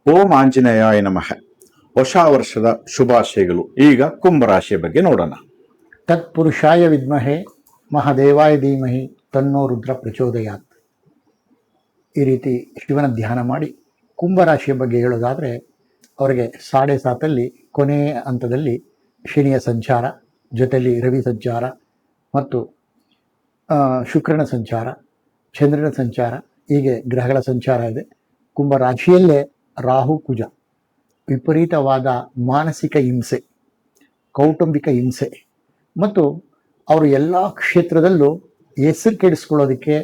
ಓಂ ಆಂಜನೇಯಾಯ ನಮಃ. ಹೊಸ ವರ್ಷದ ಶುಭಾಶಯಗಳು. ಈಗ ಕುಂಭರಾಶಿಯ ಬಗ್ಗೆ ನೋಡೋಣ. ತತ್ಪುರುಷಾಯ ವಿದ್ಮಹೆ ಮಹಾದೇವಾಯ ಧೀಮಹಿ ತನ್ನೋ ರುದ್ರ ಪ್ರಚೋದಯಾತ್. ಈ ರೀತಿ ಶಿವನ ಧ್ಯಾನ ಮಾಡಿ ಕುಂಭರಾಶಿಯ ಬಗ್ಗೆ ಹೇಳೋದಾದರೆ, ಅವರಿಗೆ 7.5 ಕೊನೆಯ ಹಂತದಲ್ಲಿ ಶನಿಯ ಸಂಚಾರ, ಜೊತೆಯಲ್ಲಿ ರವಿ ಸಂಚಾರ ಮತ್ತು ಶುಕ್ರನ ಸಂಚಾರ, ಚಂದ್ರನ ಸಂಚಾರ, ಹೀಗೆ ಗ್ರಹಗಳ ಸಂಚಾರ ಇದೆ. ಕುಂಭರಾಶಿಯಲ್ಲೇ ರಾಹು ಕುಜ, ವಿಪರೀತವಾದ ಮಾನಸಿಕ ಹಿಂಸೆ, ಕೌಟುಂಬಿಕ ಹಿಂಸೆ ಮತ್ತು ಅವರು ಎಲ್ಲ ಕ್ಷೇತ್ರದಲ್ಲೂ ಹೆಸರು ಕೆಡಿಸ್ಕೊಳ್ಳೋದಕ್ಕೆ,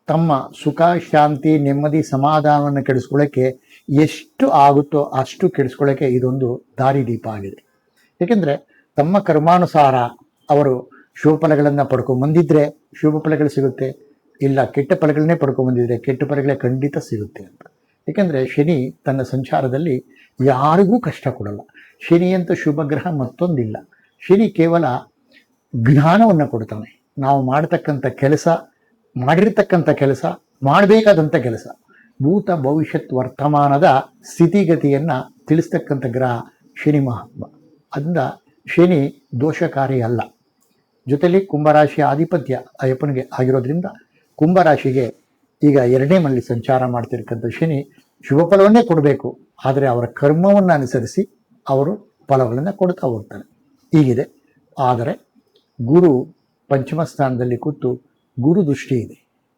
ತಮ್ಮ ಸುಖ ಶಾಂತಿ ನೆಮ್ಮದಿ ಸಮಾಧಾನವನ್ನು ಕೆಡಿಸ್ಕೊಳ್ಳೋಕ್ಕೆ ಎಷ್ಟು ಆಗುತ್ತೋ ಅಷ್ಟು ಕೆಡಿಸ್ಕೊಳ್ಳೋಕ್ಕೆ ಇದೊಂದು ದಾರಿದೀಪ ಆಗಿದೆ. ಏಕೆಂದರೆ ತಮ್ಮ ಕರ್ಮಾನುಸಾರ ಅವರು ಶುಭ ಫಲಗಳನ್ನು ಪಡ್ಕೊಂಬಂದಿದ್ರೆ ಶುಭ ಫಲಗಳು ಸಿಗುತ್ತೆ, ಇಲ್ಲ ಕೆಟ್ಟ ಫಲಗಳನ್ನೇ ಪಡ್ಕೊಂಬಂದಿದ್ರೆ ಕೆಟ್ಟ ಫಲಗಳೇ ಖಂಡಿತ ಸಿಗುತ್ತೆ ಅಂತ. ಏಕೆಂದರೆ ಶನಿ ತನ್ನ ಸಂಚಾರದಲ್ಲಿ ಯಾರಿಗೂ ಕಷ್ಟ ಕೊಡಲ್ಲ. ಶನಿಯಂತ ಶುಭ ಗ್ರಹ ಮತ್ತೊಂದಿಲ್ಲ. ಶನಿ ಕೇವಲ ಜ್ಞಾನವನ್ನು ಕೊಡ್ತಾನೆ. ನಾವು ಮಾಡತಕ್ಕಂಥ ಕೆಲಸ, ಮಾಡಿರ್ತಕ್ಕಂಥ ಕೆಲಸ, ಮಾಡಬೇಕಾದಂಥ ಕೆಲಸ, ಭೂತ ಭವಿಷ್ಯತ್ ವರ್ತಮಾನದ ಸ್ಥಿತಿಗತಿಯನ್ನು ತಿಳಿಸ್ತಕ್ಕಂಥ ಗ್ರಹ ಶನಿ ಮಹಾತ್ಮ. ಅದರಿಂದ ಶನಿ ದೋಷಕಾರಿ ಅಲ್ಲ. ಜೊತೆಯಲ್ಲಿ ಕುಂಭರಾಶಿಯ ಆಧಿಪತ್ಯ ಅಯ್ಯಪ್ಪನಿಗೆ ಆಗಿರೋದ್ರಿಂದ ಕುಂಭರಾಶಿಗೆ ಈಗ 2ನೇ ಮನೆಯಲ್ಲಿ ಸಂಚಾರ ಮಾಡ್ತಿರ್ತಕ್ಕಂಥ ಶನಿ ಶುಭ ಫಲವನ್ನೇ ಕೊಡಬೇಕು, ಆದರೆ ಅವರ ಕರ್ಮವನ್ನು ಅನುಸರಿಸಿ ಅವರು ಫಲಗಳನ್ನು ಕೊಡ್ತಾ ಹೋಗ್ತಾರೆ. ಹೀಗಿದೆ. ಆದರೆ ಗುರು ಪಂಚಮ ಸ್ಥಾನದಲ್ಲಿ ಕೂತು ಗುರು ದೃಷ್ಟಿ ಇದೆ.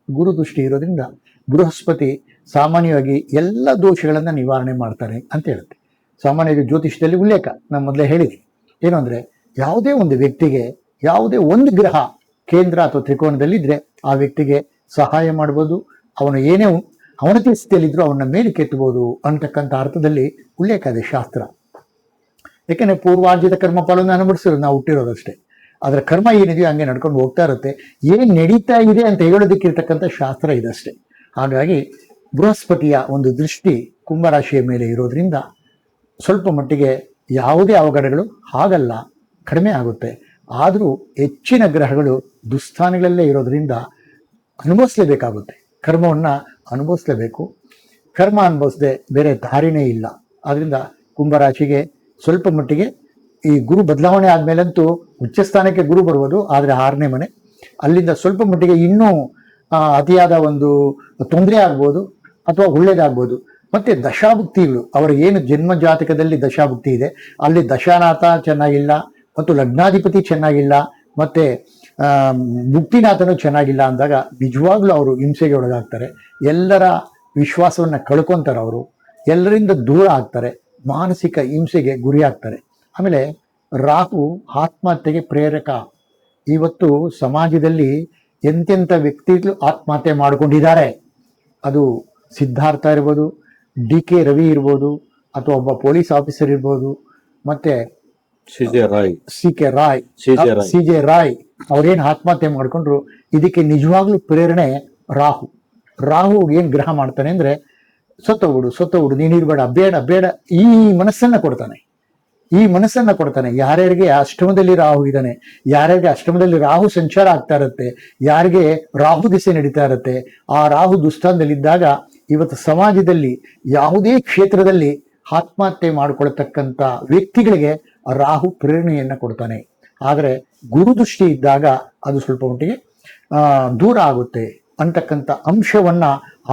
ಗುರು ದೃಷ್ಟಿ ಇರೋದ್ರಿಂದ ಬೃಹಸ್ಪತಿ ಸಾಮಾನ್ಯವಾಗಿ ಎಲ್ಲ ದೋಷಗಳನ್ನು ನಿವಾರಣೆ ಮಾಡ್ತಾರೆ ಅಂತ ಹೇಳುತ್ತೆ. ಸಾಮಾನ್ಯವಾಗಿ ಜ್ಯೋತಿಷದಲ್ಲಿ ಉಲ್ಲೇಖ ನಾನು ಮೊದಲೇ ಹೇಳಿದೆ. ಏನು ಅಂದರೆ, ಯಾವುದೇ ಒಂದು ವ್ಯಕ್ತಿಗೆ ಯಾವುದೇ ಒಂದು ಗ್ರಹ ಕೇಂದ್ರ ಅಥವಾ ತ್ರಿಕೋನದಲ್ಲಿದ್ದರೆ ಆ ವ್ಯಕ್ತಿಗೆ ಸಹಾಯ ಮಾಡ್ಬೋದು, ಅವನು ಏನೇ ಅವನತಿ ಸ್ಥಿತಿಯಲ್ಲಿದ್ದರೂ ಅವನ ಮೇಲೆ ಕೆತ್ತಬಹುದು ಅಂತಕ್ಕಂಥ ಅರ್ಥದಲ್ಲಿ ಉಲ್ಲೇಖ ಇದೆ ಶಾಸ್ತ್ರ. ಯಾಕೆಂದರೆ ಪೂರ್ವಾರ್ಜಿತ ಕರ್ಮ ಫಲವನ್ನು ಅನುಭವಿಸಿರೋದು ನಾವು ಹುಟ್ಟಿರೋದಷ್ಟೇ. ಅದರ ಕರ್ಮ ಏನಿದೆಯೋ ಹಂಗೆ ನಡ್ಕೊಂಡು ಹೋಗ್ತಾ ಇರುತ್ತೆ. ಏನು ನಡೀತಾ ಇದೆ ಅಂತ ಹೇಳೋದಕ್ಕಿರ್ತಕ್ಕಂಥ ಶಾಸ್ತ್ರ ಇದಷ್ಟೇ. ಹಾಗಾಗಿ ಬೃಹಸ್ಪತಿಯ ಒಂದು ದೃಷ್ಟಿ ಕುಂಭರಾಶಿಯ ಮೇಲೆ ಇರೋದ್ರಿಂದ ಸ್ವಲ್ಪ ಮಟ್ಟಿಗೆ ಯಾವುದೇ ಅವಘಡಗಳು ಆಗಲ್ಲ, ಕಡಿಮೆ ಆಗುತ್ತೆ. ಆದರೂ ಹೆಚ್ಚಿನ ಗ್ರಹಗಳು ದುಸ್ಥಾನಗಳಲ್ಲೇ ಇರೋದ್ರಿಂದ ಅನುಭವಿಸಲೇಬೇಕಾಗುತ್ತೆ. ಕರ್ಮವನ್ನು ಅನುಭವಿಸಲೇಬೇಕು. ಕರ್ಮ ಅನುಭವಿಸದೆ ಬೇರೆ ದಾರಿನೇ ಇಲ್ಲ. ಆದ್ದರಿಂದ ಕುಂಭರಾಶಿಗೆ ಸ್ವಲ್ಪ ಮಟ್ಟಿಗೆ ಈ ಗುರು ಬದಲಾವಣೆ ಆದಮೇಲಂತೂ ಉಚ್ಚಸ್ಥಾನಕ್ಕೆ ಗುರು ಬರ್ಬೋದು, ಆದರೆ 6ನೇ ಮನೆ ಅಲ್ಲಿಂದ ಸ್ವಲ್ಪ ಮಟ್ಟಿಗೆ ಇನ್ನೂ ಅತಿಯಾದ ಒಂದು ತೊಂದರೆ ಆಗ್ಬೋದು ಅಥವಾ ಒಳ್ಳೇದಾಗ್ಬೋದು. ಮತ್ತು ದಶಾಭುಕ್ತಿಗಳು, ಅವರ ಏನು ಜನ್ಮ ಜಾತಕದಲ್ಲಿ ದಶಾಭುಕ್ತಿ ಇದೆ ಅಲ್ಲಿ ದಶಾನಾಥ ಚೆನ್ನಾಗಿಲ್ಲ ಮತ್ತು ಲಗ್ನಾಧಿಪತಿ ಚೆನ್ನಾಗಿಲ್ಲ ಮತ್ತು ಭುಕ್ತಿನಾಥನೂ ಚೆನ್ನಾಗಿಲ್ಲ ಅಂದಾಗ ನಿಜವಾಗ್ಲೂ ಅವರು ಹಿಂಸೆಗೆ ಒಳಗಾಗ್ತಾರೆ. ಎಲ್ಲರ ವಿಶ್ವಾಸವನ್ನು ಕಳ್ಕೊತಾರೆ. ಅವರು ಎಲ್ಲರಿಂದ ದೂರ ಆಗ್ತಾರೆ, ಮಾನಸಿಕ ಹಿಂಸೆಗೆ ಗುರಿ ಆಗ್ತಾರೆ. ಆಮೇಲೆ ರಾಹು ಆತ್ಮಹತ್ಯೆಗೆ ಪ್ರೇರಕ. ಇವತ್ತು ಸಮಾಜದಲ್ಲಿ ಎಂತೆಂಥ ವ್ಯಕ್ತಿಗಳು ಆತ್ಮಹತ್ಯೆ ಮಾಡಿಕೊಂಡಿದ್ದಾರೆ. ಅದು ಸಿದ್ಧಾರ್ಥ ಇರ್ಬೋದು, DK ರವಿ ಇರ್ಬೋದು, ಅಥವಾ ಒಬ್ಬ ಪೊಲೀಸ್ ಆಫೀಸರ್ ಇರ್ಬೋದು, ಮತ್ತು CK ರಾಯ್ ಅವ್ರೇನು ಆತ್ಮಹತ್ಯೆ ಮಾಡ್ಕೊಂಡ್ರು. ಇದಕ್ಕೆ ನಿಜವಾಗ್ಲೂ ಪ್ರೇರಣೆ ರಾಹು. ರಾಹು ಏನು ಗ್ರಹ ಮಾಡ್ತಾನೆ ಅಂದರೆ, ಸೊತ್ತೋಗುಡು ನೀನಿರ್ಬೇಡ, ಬೇಡ ಈ ಮನಸ್ಸನ್ನು ಕೊಡ್ತಾನೆ. ಯಾರ್ಯಾರಿಗೆ ಅಷ್ಟಮದಲ್ಲಿ ರಾಹು ಇದ್ದಾನೆ, ಯಾರ್ಯಾರಿಗೆ ಅಷ್ಟಮದಲ್ಲಿ ರಾಹು ಸಂಚಾರ ಆಗ್ತಾ ಇರುತ್ತೆ, ಯಾರಿಗೆ ರಾಹು ದಿಸೆ ನಡೀತಾ ಇರುತ್ತೆ, ಆ ರಾಹು ದುಸ್ಥಾನದಲ್ಲಿದ್ದಾಗ ಇವತ್ತು ಸಮಾಜದಲ್ಲಿ ಯಾವುದೇ ಕ್ಷೇತ್ರದಲ್ಲಿ ಆತ್ಮಹತ್ಯೆ ಮಾಡಿಕೊಳ್ತಕ್ಕಂಥ ವ್ಯಕ್ತಿಗಳಿಗೆ ರಾಹು ಪ್ರೇರಣೆಯನ್ನು ಕೊಡ್ತಾನೆ. ಆದರೆ ಗುರುದೃಷ್ಟಿ ಇದ್ದಾಗ ಅದು ಸ್ವಲ್ಪ ಮಟ್ಟಿಗೆ ದೂರ ಆಗುತ್ತೆ ಅಂತಕ್ಕಂಥ ಅಂಶವನ್ನು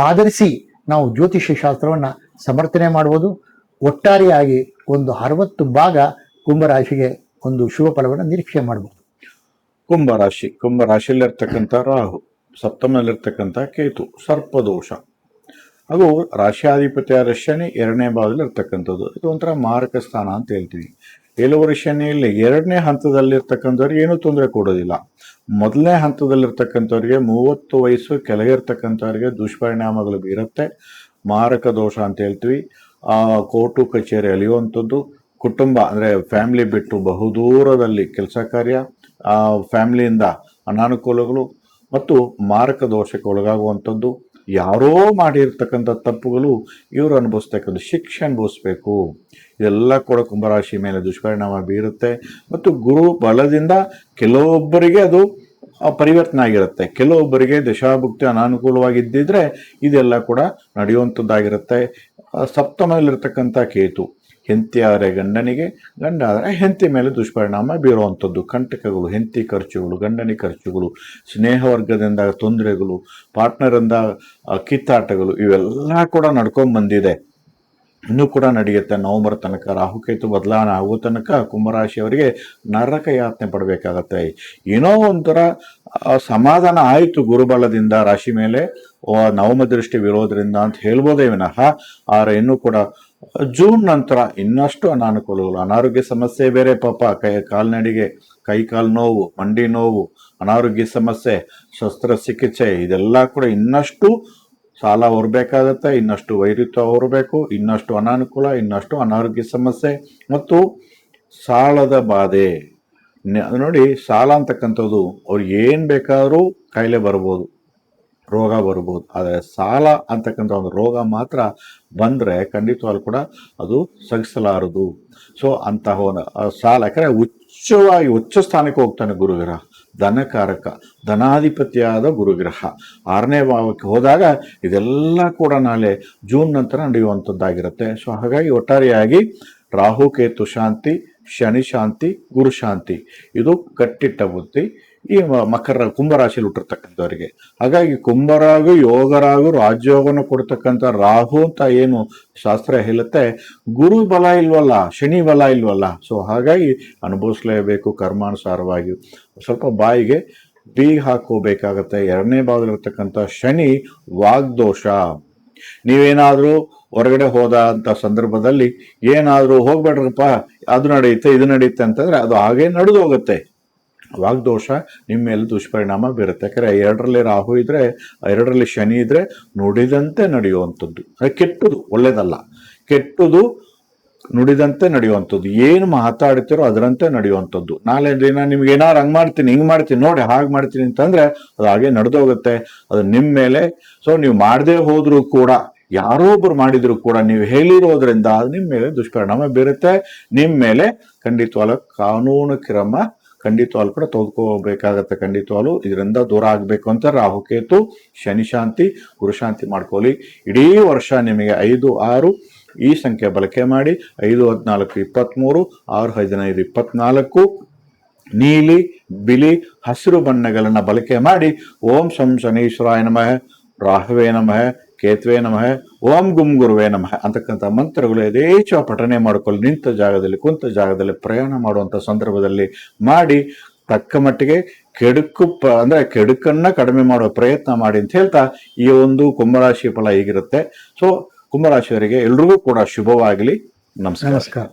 ಆಧರಿಸಿ ನಾವು ಜ್ಯೋತಿಷ್ಯ ಶಾಸ್ತ್ರವನ್ನು ಸಮರ್ಥನೆ ಮಾಡ್ಬೋದು. ಒಟ್ಟಾರೆಯಾಗಿ ಒಂದು 60 ಭಾಗ ಕುಂಭರಾಶಿಗೆ ಒಂದು ಶುಭ ಫಲವನ್ನು ನಿರೀಕ್ಷೆ ಮಾಡ್ಬೋದು. ಕುಂಭರಾಶಿಯಲ್ಲಿರ್ತಕ್ಕಂಥ ರಾಹು, ಸಪ್ತಮದಲ್ಲಿರ್ತಕ್ಕಂಥ ಕೇತು, ಸರ್ಪದೋಷ. ಹಾಗೂ ರಾಶಿಯಾಧಿಪತಿಯಾದ ಶನಿ 2ನೇ ಭಾಗದಲ್ಲಿ ಇರ್ತಕ್ಕಂಥದ್ದು. ಇದು ಒಂಥರ ಮಾರಕ ಸ್ಥಾನ ಅಂತ ಹೇಳ್ತೀವಿ. 7 ಶನಿಯಲ್ಲಿ 2ನೇ ಹಂತದಲ್ಲಿರ್ತಕ್ಕಂಥವ್ರಿಗೆ ಏನೂ ತೊಂದರೆ ಕೊಡೋದಿಲ್ಲ. 1ನೇ ಹಂತದಲ್ಲಿರ್ತಕ್ಕಂಥವ್ರಿಗೆ 30 ವಯಸ್ಸು ಕೆಳಗಿರ್ತಕ್ಕಂಥವ್ರಿಗೆ ದುಷ್ಪರಿಣಾಮಗಳು ಬೀರುತ್ತೆ. ಮಾರಕ ದೋಷ ಅಂತ ಹೇಳ್ತೀವಿ. ಕೋರ್ಟು ಕಚೇರಿ ಅಲಿಯುವಂಥದ್ದು, ಕುಟುಂಬ ಅಂದರೆ ಫ್ಯಾಮಿಲಿ ಬಿಟ್ಟು ಬಹುದೂರದಲ್ಲಿ ಕೆಲಸ ಕಾರ್ಯ, ಫ್ಯಾಮಿಲಿಯಿಂದ ಅನಾನುಕೂಲಗಳು ಮತ್ತು ಮಾರಕ ದೋಷಕ್ಕೆ ಒಳಗಾಗುವಂಥದ್ದು. ಯಾರೋ ಮಾಡಿರ್ತಕ್ಕಂಥ ತಪ್ಪುಗಳು ಇವರು ಅನುಭವಿಸ್ತಕ್ಕಂಥ ಶಿಕ್ಷೆ ಅನುಭವಿಸ್ಬೇಕು. ಇದೆಲ್ಲ ಕೂಡ ಕುಂಭರಾಶಿ ಮೇಲೆ ದುಷ್ಪರಿಣಾಮ ಬೀರುತ್ತೆ. ಮತ್ತು ಗುರು ಬಲದಿಂದ ಕೆಲವೊಬ್ಬರಿಗೆ ಅದು ಪರಿವರ್ತನೆ ಆಗಿರುತ್ತೆ, ಕೆಲವೊಬ್ಬರಿಗೆ ದಶಾಭುಕ್ತಿ ಅನಾನುಕೂಲವಾಗಿದ್ದಿದ್ರೆ ಇದೆಲ್ಲ ಕೂಡ ನಡೆಯುವಂಥದ್ದಾಗಿರುತ್ತೆ. ಸಪ್ತಮದಲ್ಲಿರ್ತಕ್ಕಂಥ ಕೇತು ಹೆಂಡತಿ ಆದರೆ ಗಂಡನಿಗೆ, ಗಂಡ ಆದರೆ ಹೆಂಡತಿ ಮೇಲೆ ದುಷ್ಪರಿಣಾಮ ಬೀರುವಂಥದ್ದು. ಕಂಟಕಗಳು, ಹೆಂಡತಿ ಖರ್ಚುಗಳು, ಗಂಡನಿ ಖರ್ಚುಗಳು, ಸ್ನೇಹ ವರ್ಗದಿಂದ ತೊಂದರೆಗಳು, ಪಾರ್ಟ್ನರಿಂದ ಕಿತ್ತಾಟಗಳು, ಇವೆಲ್ಲ ಕೂಡ ನಡ್ಕೊಂಡು ಬಂದಿದೆ. ಇನ್ನೂ ಕೂಡ ನಡೆಯುತ್ತೆ. ನವಂಬರ್ ತನಕ ರಾಹುಕೇತು ಬದಲಾವಣೆ ಆಗೋ ತನಕ ಕುಂಭರಾಶಿಯವರಿಗೆ ನರಕ ಯಾತನೆ ಪಡಬೇಕಾಗತ್ತೆ. ಏನೋ ಒಂಥರ ಸಮಾಧಾನ ಆಯಿತು ಗುರುಬಲದಿಂದ ರಾಶಿ ಮೇಲೆ ನವಮ ದೃಷ್ಟಿ ವಿರೋಧದಿಂದ ಅಂತ ಹೇಳ್ಬೋದೇ ವಿನಃ, ಆದರೆ ಇನ್ನೂ ಕೂಡ ಜೂನ್ ನಂತರ ಇನ್ನಷ್ಟು ಅನಾನುಕೂಲಗಳು, ಅನಾರೋಗ್ಯ ಸಮಸ್ಯೆ ಬೇರೆ ಪಾಪ, ಕಾಲ್ನಡಿಗೆ, ಕೈ ಕಾಲು ನೋವು, ಮಂಡಿ ನೋವು, ಅನಾರೋಗ್ಯ ಸಮಸ್ಯೆ, ಶಸ್ತ್ರಚಿಕಿತ್ಸೆ, ಇದೆಲ್ಲ ಕೂಡ ಇನ್ನಷ್ಟು ಸಾಲ ಹೊರಬೇಕಾಗತ್ತೆ, ಇನ್ನಷ್ಟು ವೈರಿತ್ವ ಹೊರಬೇಕು, ಇನ್ನಷ್ಟು ಅನಾನುಕೂಲ, ಇನ್ನಷ್ಟು ಅನಾರೋಗ್ಯ ಸಮಸ್ಯೆ ಮತ್ತು ಸಾಲದ ಬಾಧೆ. ನೋಡಿ, ಸಾಲ ಅಂತಕ್ಕಂಥದ್ದು ಅವ್ರಿಗೆ ಏನು ಬೇಕಾದರೂ ಕಾಯಿಲೆ ಬರ್ಬೋದು, ರೋಗ ಬರ್ಬೋದು. ಆದರೆ ಸಾಲ ಅಂತಕ್ಕಂಥ ಒಂದು ರೋಗ ಮಾತ್ರ ಬಂದರೆ ಖಂಡಿತವಾಗ್ಲೂ ಕೂಡ ಅದು ಸಹಿಸಲಾರದು. ಸೊ ಅಂತಹ ಸಾಲ, ಯಾಕಂದರೆ ಉಚ್ಚ ಸ್ಥಾನಕ್ಕೆ ಹೋಗ್ತಾನೆ ಗುರುಗ್ರಹ, ಧನಕಾರಕ, ಧನಾಧಿಪತಿಯಾದ ಗುರುಗ್ರಹ 6ನೇ ಭಾವಕ್ಕೆ ಹೋದಾಗ ಇದೆಲ್ಲ ಕೂಡ ನಾಳೆ ಜೂನ್ ನಂತರ ನಡೆಯುವಂಥದ್ದಾಗಿರುತ್ತೆ. ಸೊ ಹಾಗಾಗಿ ಒಟ್ಟಾರೆಯಾಗಿ ರಾಹುಕೇತು ಶಾಂತಿ, ಶನಿ ಶಾಂತಿ, ಗುರು ಶಾಂತಿ, ಇದು ಕಟ್ಟಿಟ್ಟ ಬುದ್ಧಿ ಈ ಕುಂಭರಾಶಿಯಲ್ಲಿ ಹುಟ್ಟಿರ್ತಕ್ಕಂಥವರಿಗೆ. ಹಾಗಾಗಿ ಕುಂಭರಾಗು ಯೋಗರಾಗು ರಾಜಯೋಗನ ಕೊಡ್ತಕ್ಕಂಥ ರಾಹು ಅಂತ ಏನು ಶಾಸ್ತ್ರ ಹೇಳುತ್ತೆ, ಗುರು ಬಲ ಇಲ್ವಲ್ಲ, ಶನಿ ಬಲ ಇಲ್ವಲ್ಲ. ಸೊ ಹಾಗಾಗಿ ಅನುಭವಿಸ್ಲೇಬೇಕು ಕರ್ಮಾನುಸಾರವಾಗಿ. ಸ್ವಲ್ಪ ಬಾಯಿಗೆ ಬೀಗ ಹಾಕೋಬೇಕಾಗತ್ತೆ. 2ನೇ ಭಾಗದಲ್ಲಿರ್ತಕ್ಕಂಥ ಶನಿ ವಾಗ್ದೋಷ. ನೀವೇನಾದರೂ ಹೊರಗಡೆ ಹೋದ ಅಂತ ಸಂದರ್ಭದಲ್ಲಿ ಏನಾದರೂ ಹೋಗ್ಬೇಡ್ರಪ್ಪ, ಅದು ನಡೆಯುತ್ತೆ ಇದು ನಡೆಯುತ್ತೆ ಅಂತಂದ್ರೆ ಅದು ಹಾಗೆ ನಡೆದು ಹೋಗುತ್ತೆ. ವಾಗ್ದೋಷ ನಿಮ್ಮ ಮೇಲೆ ದುಷ್ಪರಿಣಾಮ ಬೀರುತ್ತೆ. ಯಾಕಂದರೆ 2ರಲ್ಲಿ ರಾಹು ಇದ್ರೆ, 2ರಲ್ಲಿ ಶನಿ ಇದ್ರೆ ನುಡಿದಂತೆ ನಡೆಯುವಂಥದ್ದು. ಕೆಟ್ಟದು, ಒಳ್ಳೇದಲ್ಲ, ಕೆಟ್ಟದು ನುಡಿದಂತೆ ನಡೆಯುವಂಥದ್ದು. ಏನು ಮಾತಾಡ್ತಿರೋ ಅದರಂತೆ ನಡೆಯುವಂಥದ್ದು. ನಾಳೆ ದಿನ ನಿಮ್ಗೆ ಏನಾರು ಹಂಗೆ ಮಾಡ್ತೀನಿ, ಹಿಂಗೆ ಮಾಡ್ತೀನಿ, ನೋಡಿ ಹಾಗೆ ಮಾಡ್ತೀನಿ ಅಂತಂದರೆ ಅದು ಹಾಗೆ ನಡೆದೋಗುತ್ತೆ. ಅದು ನಿಮ್ಮ ಮೇಲೆ. ಸೊ ನೀವು ಮಾಡದೇ ಹೋದರೂ ಕೂಡ, ಯಾರೋ ಒಬ್ರು ಮಾಡಿದ್ರು ಕೂಡ ನೀವು ಹೇಳಿರೋದ್ರಿಂದ ಅದು ನಿಮ್ಮ ಮೇಲೆ ದುಷ್ಪರಿಣಾಮ ಬೀರುತ್ತೆ. ನಿಮ್ಮ ಮೇಲೆ ಖಂಡಿತವಾಗ್ಲೂ ಕಾನೂನು ಕ್ರಮ ಖಂಡಿತವಾಗ್ಲೂ ಕೂಡ ತೆಗೆದುಕೋಬೇಕಾಗತ್ತೆ. ಖಂಡಿತವಾಗ್ಲೂ ಇದರಿಂದ ದೂರ ಆಗಬೇಕು ಅಂತ ರಾಹುಕೇತು ಶನಿ ಶಾಂತಿ, ಗುರು ಶಾಂತಿ ಮಾಡ್ಕೊಳ್ಳಿ. ಇಡೀ ವರ್ಷ ನಿಮಗೆ 5, 6 ಈ ಸಂಖ್ಯೆ ಬಳಕೆ ಮಾಡಿ, 5, 14, 23, 6, 15, 24 ನೀಲಿ, ಬಿಳಿ, ಹಸಿರು ಬಣ್ಣಗಳನ್ನು ಬಳಕೆ ಮಾಡಿ ಓಂ ಶಂ ಶನೀಶ್ವರಾಯ ನಮಃ, ರಾಹುವೇ ನಮಃ, ಕೇತುವೆ ನಮಃ, ಓಂ ಗುಂ ಗುರುವೇ ನಮಃ ಅಂತಕ್ಕಂಥ ಮಂತ್ರಗಳು ಯಥೇಚ್ಛ ಪಠನೆ ಮಾಡಿಕೊಳ್ಳಿ. ನಿಂತ ಜಾಗದಲ್ಲಿ, ಕುಂತ ಜಾಗದಲ್ಲಿ, ಪ್ರಯಾಣ ಮಾಡುವಂಥ ಸಂದರ್ಭದಲ್ಲಿ ಮಾಡಿ ತಕ್ಕ ಮಟ್ಟಿಗೆ ಕೆಡುಕನ್ನ ಕಡಿಮೆ ಮಾಡುವ ಪ್ರಯತ್ನ ಮಾಡಿ ಅಂತ ಹೇಳ್ತಾ ಈ ಒಂದು ಕುಂಭರಾಶಿ ಫಲ ಹೀಗಿರುತ್ತೆ. ಸೊ ಕುಂಭರಾಶಿಯವರಿಗೆ ಎಲ್ರಿಗೂ ಕೂಡ ಶುಭವಾಗಲಿ. ನಮಸ್ಕಾರ.